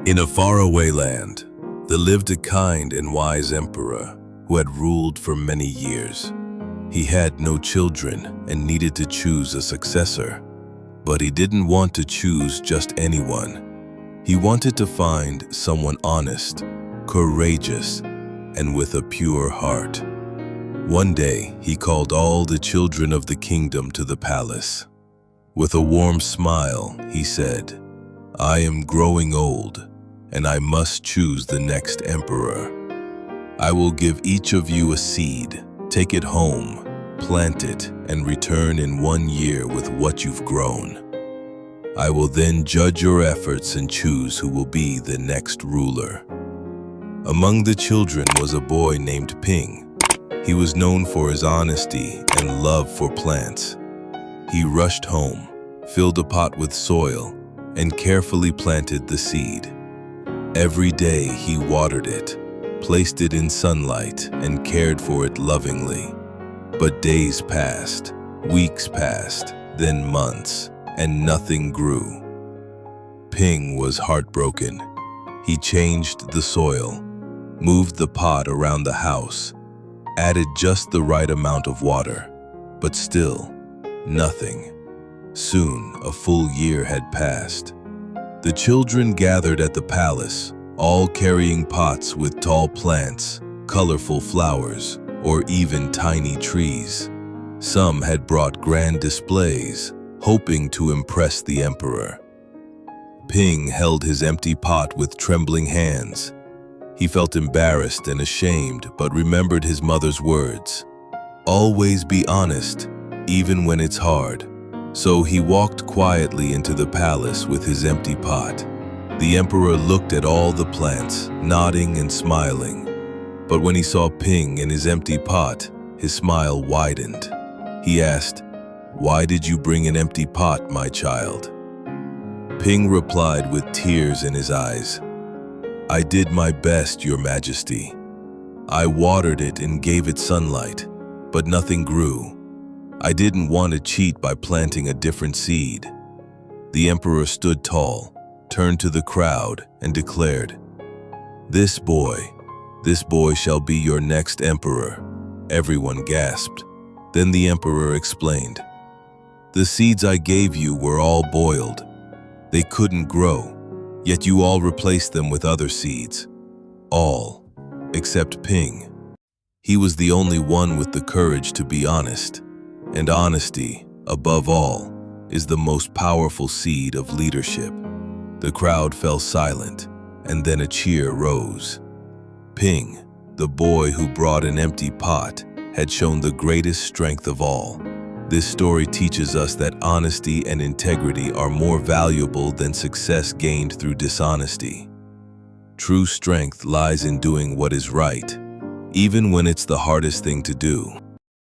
In a faraway land, there lived a kind and wise emperor who had ruled for many years. He had no children and needed to choose a successor. But he didn't want to choose just anyone. He wanted to find someone honest, courageous, and with a pure heart. One day, he called all the children of the kingdom to the palace. With a warm smile, he said, "I am growing old, and I must choose the next emperor. I will give each of you a seed. Take it home, plant it, and return in 1 year with what you've grown. I will then judge your efforts and choose who will be the next ruler." Among the children was a boy named Ping. He was known for his honesty and love for plants. He rushed home, filled a pot with soil, and carefully planted the seed. Every day he watered it, placed it in sunlight, and cared for it lovingly. But days passed, weeks passed, then months, and nothing grew. Ping was heartbroken. He changed the soil, moved the pot around the house, added just the right amount of water, but still, nothing. Soon, a full year had passed. The children gathered at the palace, all carrying pots with tall plants, colorful flowers, or even tiny trees. Some had brought grand displays, hoping to impress the emperor. Ping held his empty pot with trembling hands. He felt embarrassed and ashamed, but remembered his mother's words, "Always be honest, even when it's hard." So he walked quietly into the palace with his empty pot. The emperor looked at all the plants, nodding and smiling. But when he saw Ping and his empty pot, his smile widened. He asked, "Why did you bring an empty pot, my child?" Ping replied with tears in his eyes, "I did my best, Your Majesty. I watered it and gave it sunlight, but nothing grew. I didn't want to cheat by planting a different seed." The emperor stood tall, turned to the crowd, and declared, This boy shall be your next emperor." Everyone gasped. Then the emperor explained, "The seeds I gave you were all boiled. They couldn't grow, yet you all replaced them with other seeds. All, except Ping. He was the only one with the courage to be honest. And honesty, above all, is the most powerful seed of leadership." The crowd fell silent, and then a cheer rose. Ping, the boy who brought an empty pot, had shown the greatest strength of all. This story teaches us that honesty and integrity are more valuable than success gained through dishonesty. True strength lies in doing what is right, even when it's the hardest thing to do.